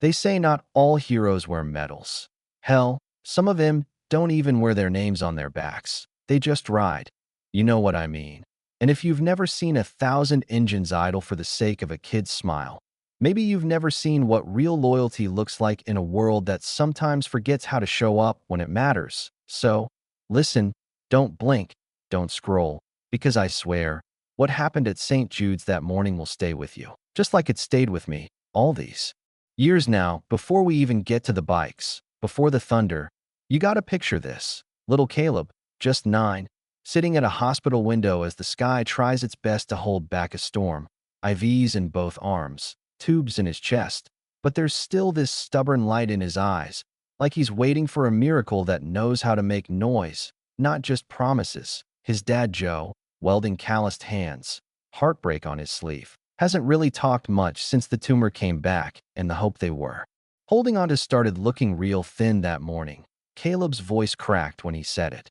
They say not all heroes wear medals. Hell, some of them don't even wear their names on their backs. They just ride. You know what I mean. And if you've never seen 1,000 engines idle for the sake of a kid's smile, maybe you've never seen what real loyalty looks like in a world that sometimes forgets how to show up when it matters. So, listen, don't blink, don't scroll, because I swear, what happened at St. Jude's that morning will stay with you, just like it stayed with me, all these years now, before we even get to the bikes, before the thunder. You gotta picture this. Little Caleb, just 9, sitting at a hospital window as the sky tries its best to hold back a storm, IVs in both arms, tubes in his chest, but there's still this stubborn light in his eyes, like he's waiting for a miracle that knows how to make noise, not just promises. His dad, Joe, welding calloused hands, heartbreak on his sleeve, hasn't really talked much since the tumor came back, and the hope they were holding on to started looking real thin that morning. Caleb's voice cracked when he said it.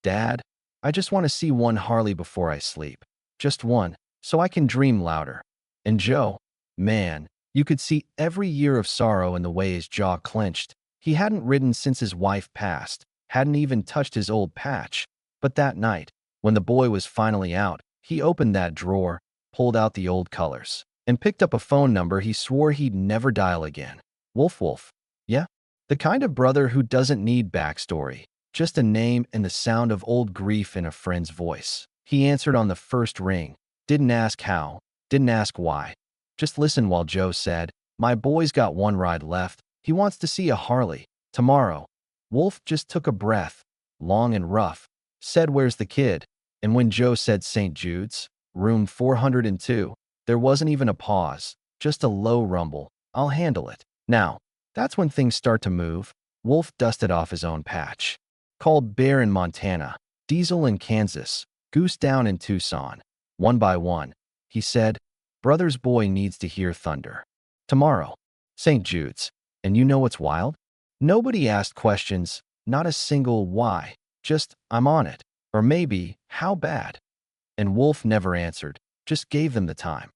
Dad, I just want to see one Harley before I sleep. Just one, so I can dream louder. And Joe, man, you could see every year of sorrow in the way his jaw clenched. He hadn't ridden since his wife passed, hadn't even touched his old patch. But that night, when the boy was finally out, he opened that drawer, pulled out the old colors, and picked up a phone number he swore he'd never dial again. Wolf. Yeah? The kind of brother who doesn't need backstory, just a name and the sound of old grief in a friend's voice. He answered on the first ring, didn't ask how, didn't ask why. Just listen while Joe said, my boy's got one ride left. He wants to see a Harley. Tomorrow. Wolf just took a breath, long and rough, said, where's the kid? And when Joe said St. Jude's, room 402, there wasn't even a pause, just a low rumble. I'll handle it. Now, that's when things start to move. Wolf dusted off his own patch. Called Bear in Montana, Diesel in Kansas, Goose down in Tucson. One by one, he said, brother's boy needs to hear thunder. Tomorrow, St. Jude's. And you know what's wild? Nobody asked questions, not a single why, just, I'm on it. Or maybe, how bad? And Wolf never answered, just gave them the time.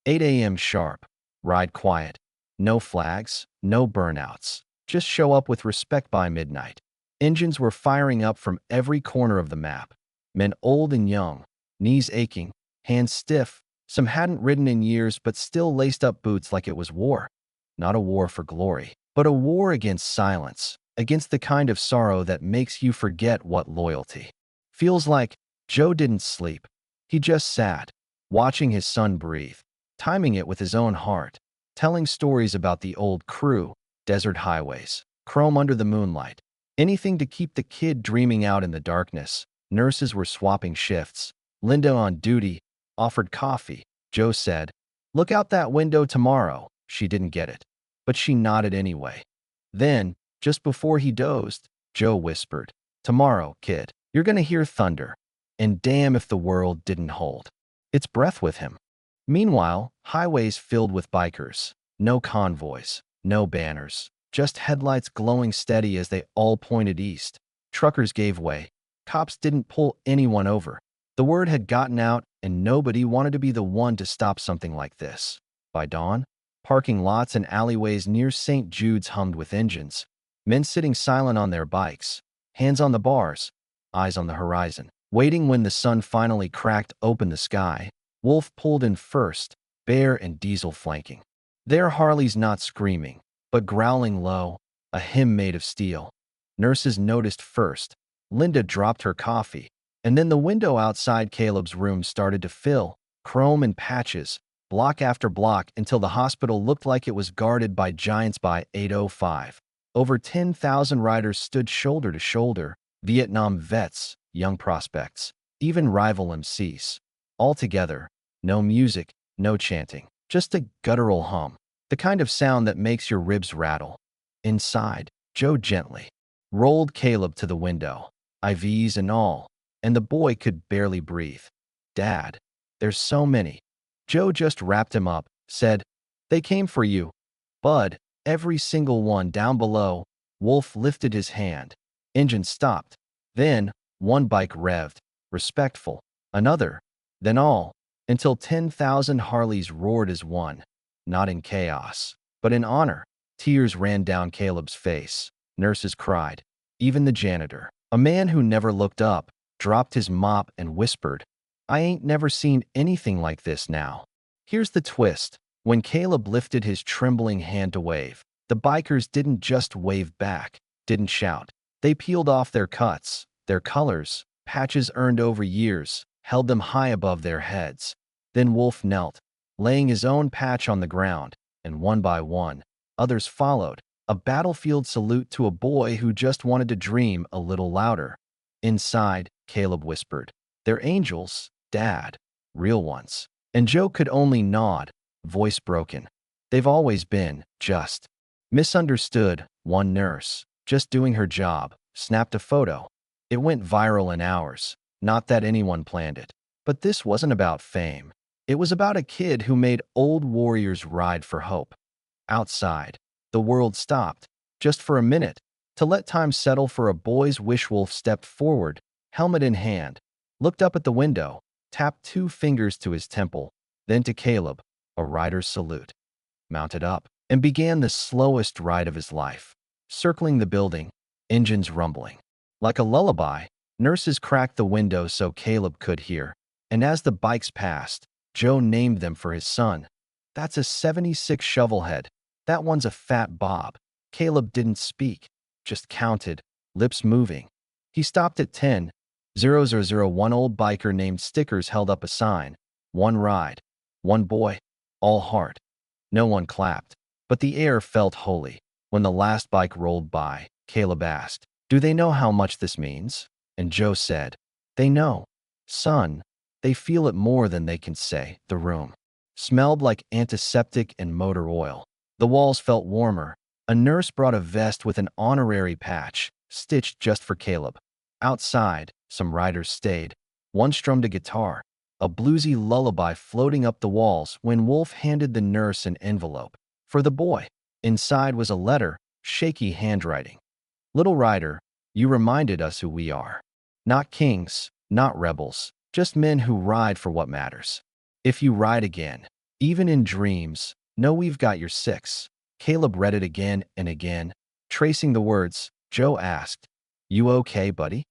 8 a.m. sharp, ride quiet. No flags, no burnouts. Just show up with respect by midnight. Engines were firing up from every corner of the map. Men old and young, knees aching, hands stiff. Some hadn't ridden in years but still laced up boots like it was war. Not a war for glory, but a war against silence, against the kind of sorrow that makes you forget what loyalty feels like. Joe didn't sleep. He just sat, watching his son breathe, timing it with his own heart, telling stories about the old crew, desert highways, chrome under the moonlight, anything to keep the kid dreaming out in the darkness. Nurses were swapping shifts. Linda on duty offered coffee. Joe said, look out that window tomorrow. She didn't get it, but she nodded anyway. Then, just before he dozed, Joe whispered, tomorrow, kid, you're gonna hear thunder. And damn if the world didn't hold its breath with him. Meanwhile, highways filled with bikers. No convoys, no banners, just headlights glowing steady as they all pointed east. Truckers gave way. Cops didn't pull anyone over. The word had gotten out, and nobody wanted to be the one to stop something like this. By dawn, parking lots and alleyways near St. Jude's hummed with engines. Men sitting silent on their bikes, hands on the bars, eyes on the horizon, waiting when the sun finally cracked open the sky. Wolf pulled in first, Bear and Diesel flanking. Their Harleys not screaming, but growling low, a hymn made of steel. Nurses noticed first. Linda dropped her coffee, and then the window outside Caleb's room started to fill, chrome and patches, block after block until the hospital looked like it was guarded by giants. By 8:05. Over 10,000 riders stood shoulder to shoulder, Vietnam vets, young prospects, even rival MCs. All together, no music, no chanting, just a guttural hum, the kind of sound that makes your ribs rattle. Inside, Joe gently rolled Caleb to the window, IVs and all, and the boy could barely breathe. Dad, there's so many. Joe just wrapped him up, said, they came for you, bud, every single one down below. Wolf lifted his hand. Engine stopped. Then, one bike revved, respectful, another, then all, until 10,000 Harleys roared as one, not in chaos, but in honor. Tears ran down Caleb's face. Nurses cried. Even the janitor, a man who never looked up, dropped his mop and whispered, "I ain't never seen anything like this now." Here's the twist. When Caleb lifted his trembling hand to wave, the bikers didn't just wave back, didn't shout. They peeled off their cuts, their colors, patches earned over years, held them high above their heads. Then Wolf knelt, laying his own patch on the ground, and one by one, others followed, a battlefield salute to a boy who just wanted to dream a little louder. Inside, Caleb whispered, "They're angels, Dad, real ones." And Joe could only nod, voice broken. "They've always been, just misunderstood." One nurse, just doing her job, snapped a photo. It went viral in hours. Not that anyone planned it. But this wasn't about fame. It was about a kid who made old warriors ride for hope. Outside, the world stopped, just for a minute, to let time settle for a boy's wish. Wolf stepped forward, helmet in hand, looked up at the window, tapped 2 fingers to his temple, then to Caleb, a rider's salute, mounted up, and began the slowest ride of his life. Circling the building, engines rumbling. Like a lullaby, nurses cracked the window so Caleb could hear, and as the bikes passed, Joe named them for his son. "That's a 76 Shovelhead. That one's a Fat Bob." Caleb didn't speak, just counted, lips moving. He stopped at 10. 000. One old biker named Stickers held up a sign. One ride, one boy, all heart. No one clapped, but the air felt holy. When the last bike rolled by, Caleb asked, "Do they know how much this means?" And Joe said, "They know, son. They feel it more than they can say." The room smelled like antiseptic and motor oil. The walls felt warmer. A nurse brought a vest with an honorary patch, stitched just for Caleb. Outside, some riders stayed. One strummed a guitar, a bluesy lullaby floating up the walls when Wolf handed the nurse an envelope. For the boy. Inside was a letter, shaky handwriting. "Little Rider, you reminded us who we are. Not kings, not rebels, just men who ride for what matters. If you ride again, even in dreams, know we've got your 6." Caleb read it again and again, tracing the words. Joe asked, "You okay, buddy?"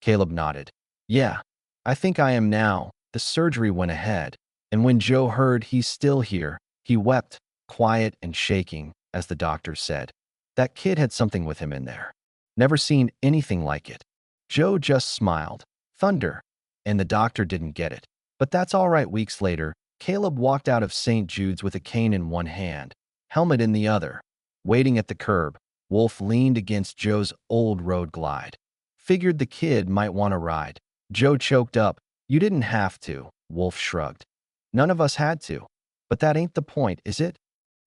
Caleb nodded. "Yeah, I think I am now." The surgery went ahead, and when Joe heard he's still here, he wept, quiet and shaking, as the doctor said. That kid had something with him in there. Never seen anything like it. Joe just smiled. Thunder. And the doctor didn't get it. But that's all right. Weeks later, Caleb walked out of St. Jude's with a cane in one hand, helmet in the other. Waiting at the curb, Wolf leaned against Joe's old road glide. Figured the kid might want to ride. Joe choked up. "You didn't have to." Wolf shrugged. "None of us had to. But that ain't the point, is it?"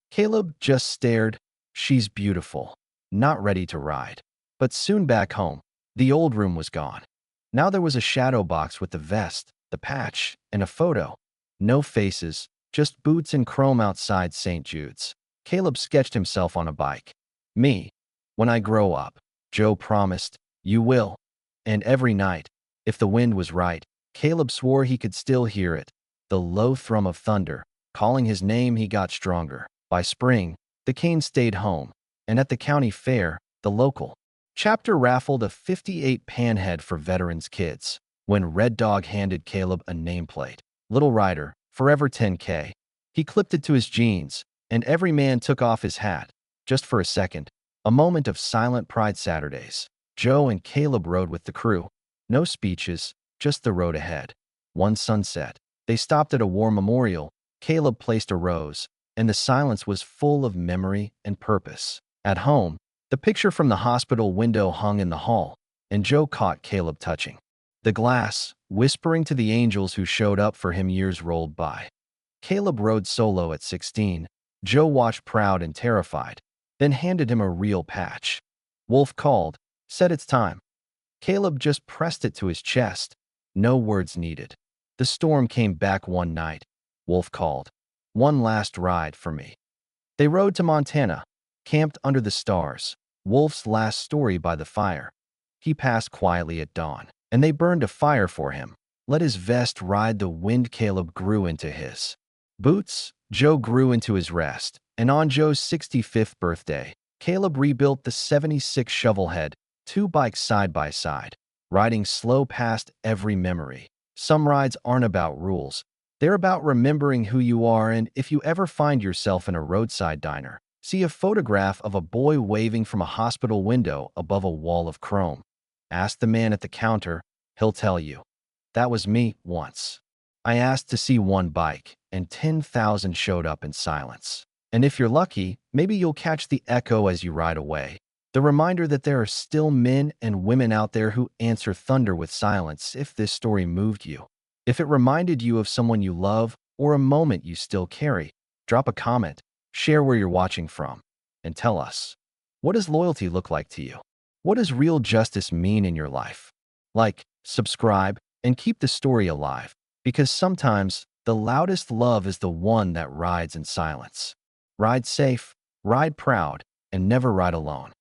Caleb just stared. "She's beautiful. Not ready to ride." But soon back home, the old room was gone. Now there was a shadow box with the vest, the patch, and a photo. No faces, just boots and chrome outside St. Jude's. Caleb sketched himself on a bike. "Me. When I grow up." Joe promised, "You will." And every night, if the wind was right, Caleb swore he could still hear it. The low thrum of thunder. Calling his name, he got stronger. By spring, the cane stayed home, and at the county fair, the local chapter raffled a 58 panhead for veterans' kids. When Red Dog handed Caleb a nameplate, "Little Rider, forever 10K, he clipped it to his jeans, and every man took off his hat. Just for a second, a moment of silent pride. Saturdays, Joe and Caleb rode with the crew. No speeches, just the road ahead. One sunset, they stopped at a war memorial. Caleb placed a rose, and the silence was full of memory and purpose. At home, the picture from the hospital window hung in the hall, and Joe caught Caleb touching the glass, whispering to the angels who showed up for him. Years rolled by. Caleb rode solo at 16. Joe watched proud and terrified, then handed him a real patch. Wolf called, said it's time. Caleb just pressed it to his chest. No words needed. The storm came back one night. Wolf called, "One last ride for me." They rode to Montana, camped under the stars. Wolf's last story by the fire. He passed quietly at dawn, and they burned a fire for him. Let his vest ride the wind. Caleb grew into his boots. Joe grew into his rest. And on Joe's 65th birthday, Caleb rebuilt the 76 Shovelhead, two bikes side by side, riding slow past every memory. Some rides aren't about rules. They're about remembering who you are, and if you ever find yourself in a roadside diner, see a photograph of a boy waving from a hospital window above a wall of chrome. Ask the man at the counter, he'll tell you. That was me once. I asked to see one bike, and 10,000 showed up in silence. And if you're lucky, maybe you'll catch the echo as you ride away. The reminder that there are still men and women out there who answer thunder with silence. If this story moved you, if it reminded you of someone you love or a moment you still carry, drop a comment, share where you're watching from, and tell us, what does loyalty look like to you? What does real justice mean in your life? Like, subscribe, and keep the story alive, because sometimes the loudest love is the one that rides in silence. Ride safe, ride proud, and never ride alone.